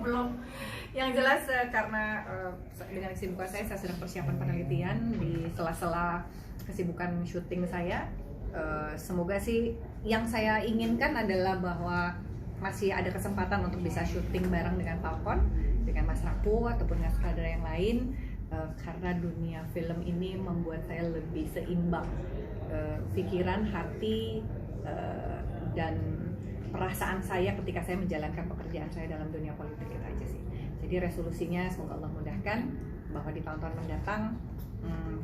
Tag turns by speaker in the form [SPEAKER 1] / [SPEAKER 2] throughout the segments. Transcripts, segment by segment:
[SPEAKER 1] belum. Yang jelas karena dengan kesibukan saya sedang persiapan penelitian di sela-sela kesibukan syuting saya. Semoga sih yang saya inginkan adalah bahwa masih ada kesempatan untuk bisa syuting bareng dengan Falcon, dengan Mas Rapu ataupun dengan sutradara yang lain, karena dunia film ini membuat saya lebih seimbang pikiran, hati, dan perasaan saya ketika saya menjalankan pekerjaan saya dalam dunia politik itu aja sih. Jadi resolusinya semoga Allah mudahkan bahwa di tahun-tahun mendatang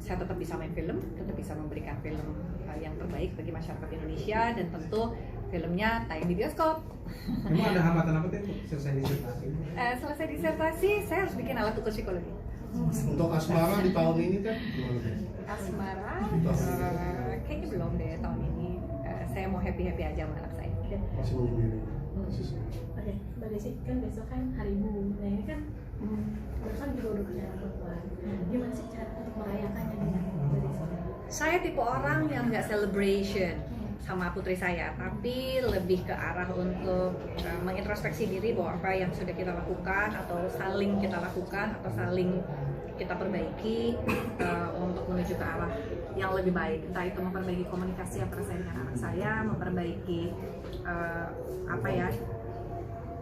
[SPEAKER 1] saya tetap bisa main film, tetap bisa memberikan film yang terbaik bagi masyarakat Indonesia, dan tentu filmnya tayang di bioskop.
[SPEAKER 2] Emang ada hambatan apa tuh selesai disertasi?
[SPEAKER 1] Selesai disertasi, saya harus bikin alat ukur psikologi.
[SPEAKER 3] Untuk asmara di tahun ini kan
[SPEAKER 1] Asmara, kayaknya belum deh tahun ini. Saya mau happy-happy aja sama anak saya.
[SPEAKER 3] masih menyendiri.
[SPEAKER 4] Oke, Mbak Desi, kan besok kan hari ibu. Nah ini kan kan juga udah punya anak perempuan. Gimana sih cara untuk merayakannya dengan Mbak Desi?
[SPEAKER 1] Saya tipe orang yang nggak celebration sama putri saya, tapi lebih ke arah untuk mengintrospeksi diri bahwa apa yang sudah kita lakukan atau saling kita lakukan atau saling kita perbaiki untuk menuju ke arah yang lebih baik. Entah itu memperbaiki komunikasi antara saya dengan anak saya, memperbaiki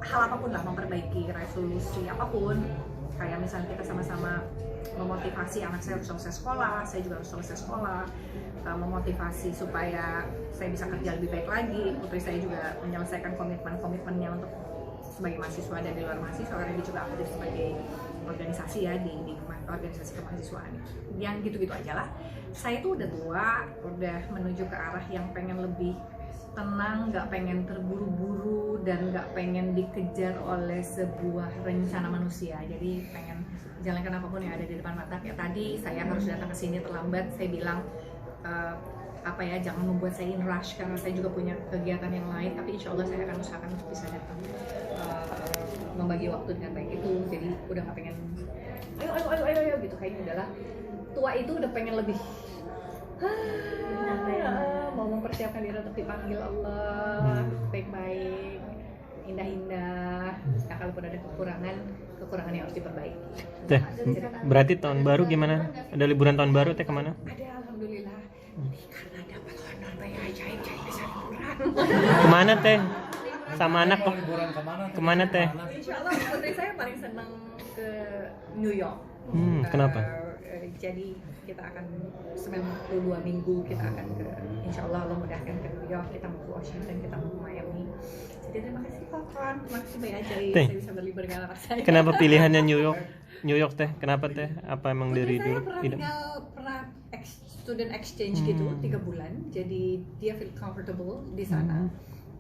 [SPEAKER 1] hal apapun lah, memperbaiki resolusi apapun. Kayak misalnya kita sama-sama memotivasi anak saya harus selesai sekolah, saya juga harus selesai sekolah, memotivasi supaya saya bisa kerja lebih baik lagi, putri saya juga menyelesaikan komitmennya untuk sebagai mahasiswa dan di luar mahasiswa, karena dia juga aktif sebagai organisasi ya di organisasi kemahasiswaan. Yang gitu-gitu aja lah. Saya tuh udah tua, udah menuju ke arah yang pengen lebih tenang, nggak pengen terburu-buru dan nggak pengen dikejar oleh sebuah rencana manusia. Jadi pengen jalankan apapun yang ada di depan mata. Kayak tadi saya harus datang ke sini terlambat, saya bilang jangan membuat saya in rush karena saya juga punya kegiatan yang lain. Tapi insya Allah saya akan usahakan untuk bisa datang, membagi waktu dengan baik itu. Jadi udah nggak pengen ayo gitu, kayaknya udahlah. Tua itu udah pengen lebih mau mempersiapkan diri untuk dipanggil Allah baik-baik, indah-indah. Nah, kalaupun ada kekurangan yang harus diperbaiki.
[SPEAKER 5] Teh, berarti tahun baru gimana? Ada liburan tahun baru teh kemana?
[SPEAKER 1] Ada, alhamdulillah. Karena dapat honor banyak ajaib, jadi bisa liburan.
[SPEAKER 5] Kemana teh? Sama anak kok?
[SPEAKER 2] Liburan
[SPEAKER 5] Kemana teh?
[SPEAKER 1] Insya Allah putri saya paling senang ke New York.
[SPEAKER 5] Kenapa?
[SPEAKER 1] Jadi kita akan 92 minggu kita akan ke, insya Allah mudahkan ke New York, kita mau ke Washington, kita mau ke Miami. Jadi terima kasih Falcon, terima kasih banyak ajaib saya bisa berlibur dengan anak saya.
[SPEAKER 5] Kenapa pilihannya New York teh? Kenapa teh? Apa emang dari dulu?
[SPEAKER 1] Pernah student exchange gitu 3 bulan, jadi dia feel comfortable di sana.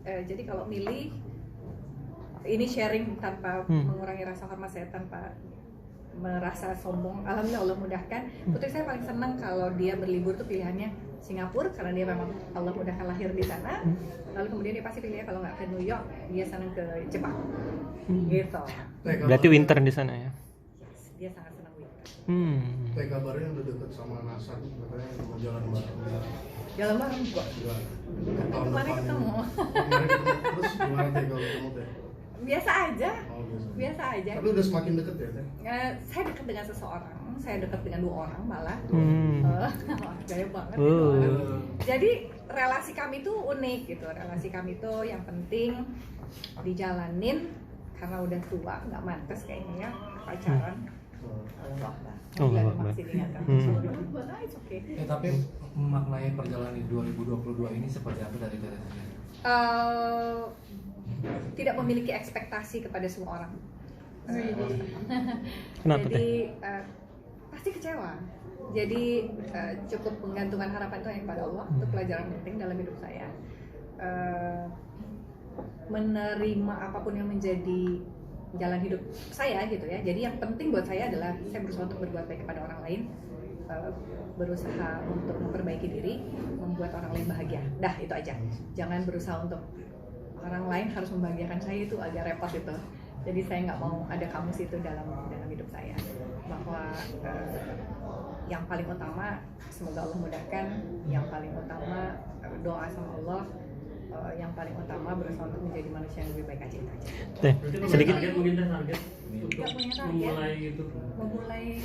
[SPEAKER 1] Jadi kalau milih, ini sharing tanpa mengurangi rasa hormat saya, tanpa merasa sombong. Alhamdulillah Allah mudahkan. Putri saya paling senang kalau dia berlibur tuh pilihannya Singapura, karena dia memang Allah mudahkan lahir di sana. Lalu kemudian dia pasti pilihnya kalau nggak ke New York, dia senang ke Jepang. Gitu.
[SPEAKER 5] Berarti winter di sana ya?
[SPEAKER 1] Yes, dia sangat senang winter.
[SPEAKER 3] Kayak kabarnya udah deket sama NASA, katanya mau jalan bareng.
[SPEAKER 1] Jalan bareng kok. Kemarin ketemu.
[SPEAKER 3] Terus gimana teh kalau ketemu teh?
[SPEAKER 1] Biasa aja. Biasa aja.
[SPEAKER 3] Tapi udah semakin deket ya teh?
[SPEAKER 1] Saya dekat dengan seseorang, saya dekat dengan 2 orang malah. Gaya banget. Jadi relasi kami tuh unik gitu. Relasi kami tuh yang penting dijalanin, karena udah tua nggak mantas kayaknya ya pacaran.
[SPEAKER 2] Tapi memaknai perjalanan di 2022 ini seperti apa dari Teh?
[SPEAKER 1] Tidak memiliki ekspektasi kepada semua orang.
[SPEAKER 5] Kenapa
[SPEAKER 1] Jadi pasti kecewa. Jadi cukup menggantungkan harapan itu hanya kepada Allah. Itu pelajaran penting dalam hidup saya. Menerima apapun yang menjadi jalan hidup saya gitu ya. Jadi yang penting buat saya adalah saya berusaha untuk berbuat baik kepada orang lain, berusaha untuk memperbaiki diri, membuat orang lain bahagia. Dah, itu aja. Jangan berusaha untuk orang lain harus membahagiakan saya, itu agak repot itu. Jadi saya nggak mau ada kamus itu dalam hidup saya. Bahwa yang paling utama semoga Allah mudahkan, yang paling utama doa sama Allah, yang paling utama berusaha untuk menjadi manusia yang lebih baik aja itu aja.
[SPEAKER 5] Teh, sedikit
[SPEAKER 6] mungkin target gitu.
[SPEAKER 1] Memulai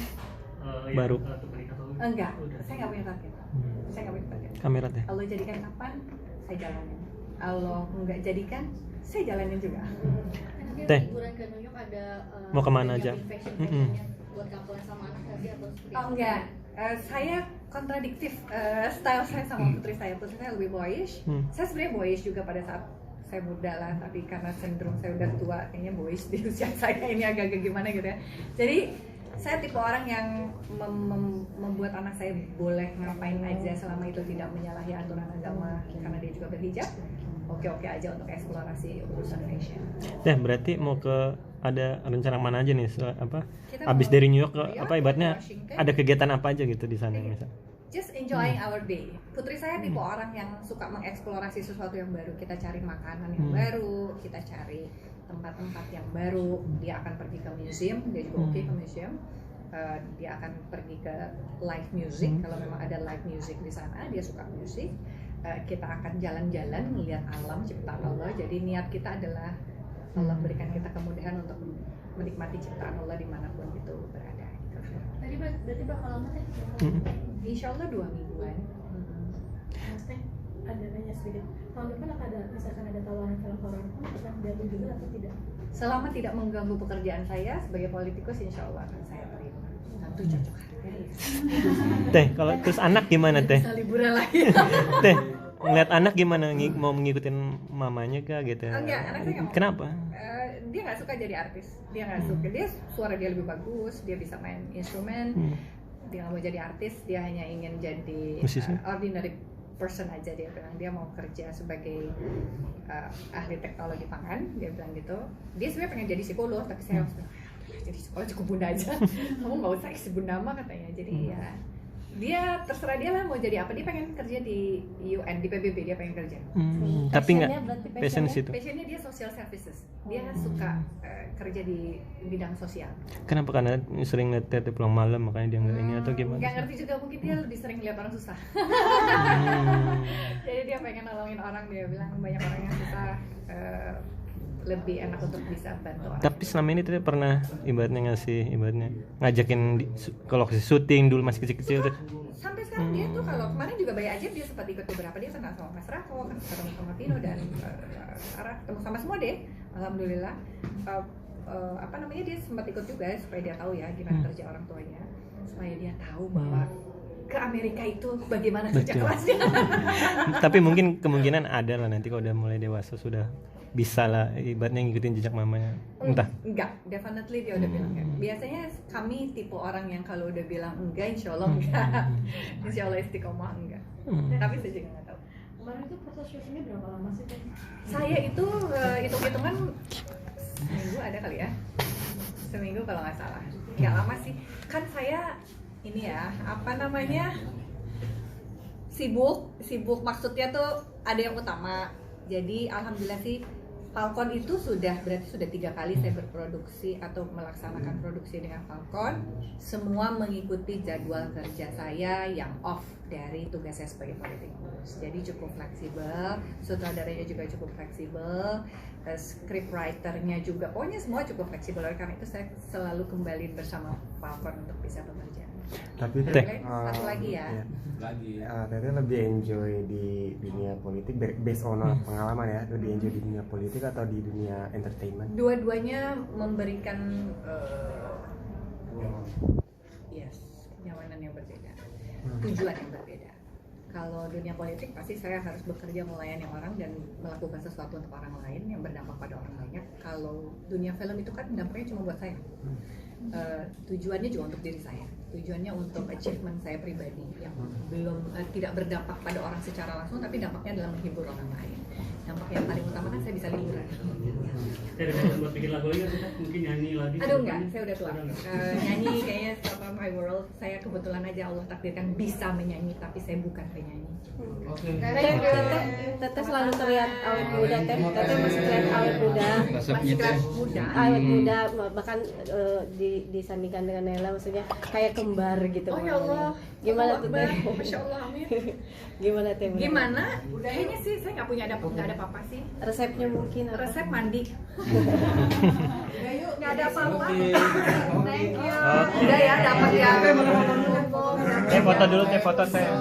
[SPEAKER 5] Baru.
[SPEAKER 6] Untuk menikah atau
[SPEAKER 1] enggak,
[SPEAKER 6] udah?
[SPEAKER 1] saya nggak punya target. Saya nggak punya target.
[SPEAKER 5] Kamera teh.
[SPEAKER 1] Allah jadikan kapan, saya jalanin. Allah nggak jadikan, saya jalanin juga.
[SPEAKER 5] Teh.
[SPEAKER 4] Liburan ke New York ada
[SPEAKER 5] Mau kemana aja?
[SPEAKER 4] fashion-fashionnya buat couple sama anak tadi atau seperti
[SPEAKER 1] Oh enggak, saya kontradiktif style saya sama putri saya. Putri saya lebih boyish. Saya sebenarnya boyish juga pada saat saya muda lah, tapi karena cenderung saya udah tua, kayaknya boyish di usia saya ini agak-agak gimana gitu ya. Jadi saya tipe orang yang membuat anak saya boleh ngapain aja selama itu tidak menyalahi aturan agama, karena dia juga berhijab. Oke-oke aja untuk eksplorasi urusan fashion.
[SPEAKER 5] Teh, berarti mau ke ada rencana mana aja nih
[SPEAKER 1] Kita
[SPEAKER 5] abis
[SPEAKER 1] mau
[SPEAKER 5] dari New York ke
[SPEAKER 1] New York,
[SPEAKER 5] apa ibaratnya
[SPEAKER 1] Washington.
[SPEAKER 5] ada kegiatan apa aja gitu di sana misal.
[SPEAKER 1] Just enjoying our day. Putri saya tipe orang yang suka mengeksplorasi sesuatu yang baru. Kita cari makanan yang baru, kita cari tempat-tempat yang baru. Dia akan pergi ke museum, dia juga oke ke museum. Dia akan pergi ke live music, kalau memang ada live music di sana, dia suka musik. Kita akan jalan-jalan melihat alam ciptaan Allah. Jadi niat kita adalah Allah berikan kita kemudahan untuk menikmati ciptaan Allah dimanapun itu berada.
[SPEAKER 4] Tadi berarti bakal lama teh?
[SPEAKER 1] Insya Allah 2 mingguan.
[SPEAKER 4] Mas teh ada nanya sedikit. Tahun depan akan ada misalkan ada tawaran film horor pun akan diambil juga atau tidak?
[SPEAKER 1] Selama tidak mengganggu pekerjaan saya sebagai politikus, insya Allah akan saya terima. Tentu cocok harga ya.
[SPEAKER 5] Teh, kalau terus anak gimana teh?
[SPEAKER 1] Bisa liburan lagi.
[SPEAKER 5] Teh, ngeliat anak gimana mau ngikutin mamanya kah gitu?
[SPEAKER 1] Enggak, anak saya nggak mau.
[SPEAKER 5] Kenapa?
[SPEAKER 1] Dia nggak suka jadi artis. Dia nggak suka. Dia suara dia lebih bagus. Dia bisa main instrumen. Dia nggak mau jadi artis. Dia hanya ingin jadi
[SPEAKER 5] Musisi?
[SPEAKER 1] ordinary person aja. Dia bilang dia mau kerja sebagai ahli teknologi pangan. Dia bilang gitu. Dia sebenarnya pengen jadi psikolog, tapi saya harus bilang, jadi psikolog cukup bunda aja. Kamu nggak usah isi bunda mah katanya. Jadi ya dia terserah dia lah mau jadi apa. Dia pengen kerja di UN, di PBB dia pengen kerja.
[SPEAKER 5] Tapi nggak
[SPEAKER 4] Berarti
[SPEAKER 5] passion di situ.
[SPEAKER 1] Passionnya dia social services. Dia suka kerja di bidang sosial.
[SPEAKER 5] Kenapa? Karena sering lihat teh pulang malam makanya dia nggak ini atau gimana?
[SPEAKER 1] Nggak ngerti juga, mungkin dia lebih sering lihat orang susah. Jadi dia pengen nolongin orang. Dia bilang banyak orang yang susah, lebih enak untuk bisa bantu orang.
[SPEAKER 5] Tapi selama ini teh pernah ibaratnya ngajakin kalau syuting dulu masih kecil-kecil tuh.
[SPEAKER 1] Sampai sekarang dia tuh kalau kemarin juga Bayi Ajaib dia sempat ikut beberapa, dia kenal sama Mas Rako, ketemu sama Vino dan Sarah, ketemu sama semua deh, alhamdulillah. Dia sempat ikut juga supaya dia tahu ya gimana kerja orang tuanya, supaya dia tahu bahwa ke Amerika itu bagaimana kerja
[SPEAKER 5] Betul.
[SPEAKER 1] kelasnya.
[SPEAKER 5] Tapi mungkin kemungkinan ada lah nanti kalau udah mulai dewasa sudah bisa lah ibaratnya ngikutin jejak mamanya. Entah.
[SPEAKER 1] Enggak, definitely dia udah bilang enggak. Biasanya kami tipe orang yang kalau udah bilang enggak, insya Allah enggak. Insya Allah istiqomah enggak. Tapi saya juga nggak tahu.
[SPEAKER 4] Kemarin itu proses syutingnya berapa lama sih teh?
[SPEAKER 1] Saya itu hitung-hitungan seminggu ada kali ya. Seminggu kalau nggak salah. Nggak lama sih. Kan saya ini ya, sibuk maksudnya tuh ada yang utama. Jadi alhamdulillah sih Falcon itu berarti sudah 3 kali saya berproduksi atau melaksanakan produksi dengan Falcon. Semua mengikuti jadwal kerja saya yang off dari tugas saya sebagai politikus. Jadi cukup fleksibel, sutradaranya juga cukup fleksibel, scriptwriternya juga, pokoknya semua cukup fleksibel. Oleh karena itu saya selalu kembali bersama Falcon untuk bisa bekerja.
[SPEAKER 7] Tapi
[SPEAKER 1] Satu lagi ya.
[SPEAKER 7] Teteh lebih enjoy di dunia politik based on pengalaman ya, lebih enjoy di dunia politik atau di dunia entertainment?
[SPEAKER 1] Dua-duanya memberikan kenyamanan yang berbeda, tujuan yang berbeda. Kalau dunia politik pasti saya harus bekerja melayani orang dan melakukan sesuatu untuk orang lain yang berdampak pada orang banyak. Kalau dunia film itu kan dampaknya cuma buat saya. Tujuannya juga untuk diri saya, tujuannya untuk achievement saya pribadi yang belum tidak berdampak pada orang secara langsung, tapi dampaknya adalah menghibur orang lain. Dampak yang paling utama kan saya bisa liburan.
[SPEAKER 6] Saya ada buat bikin lagu lagi atau mungkin nyanyi lagi?
[SPEAKER 1] Aduh enggak, saya udah tua. Nyanyi kayaknya Stop on My World, saya kebetulan aja Allah takdirkan bisa menyanyi, tapi saya bukan penyanyi.
[SPEAKER 8] Teteh selalu terlihat awet muda, teteh masih terlihat awet muda,
[SPEAKER 1] Masih kelas muda.
[SPEAKER 8] awet muda, bahkan disandingkan dengan Nela, maksudnya kayak kembar gitu.
[SPEAKER 1] Oh ya Allah,
[SPEAKER 8] Gimana tuh teh?
[SPEAKER 1] Masya Allah, amin.
[SPEAKER 8] Gimana teh?
[SPEAKER 1] Gimana? Kayaknya sih saya nggak ada apa-apa sih.
[SPEAKER 8] Resepnya mungkin apa?
[SPEAKER 1] Resep mandi. Nggak ada apa-apa. Thank you. Udah ya, dapat ya.
[SPEAKER 5] Foto dulu, foto saya.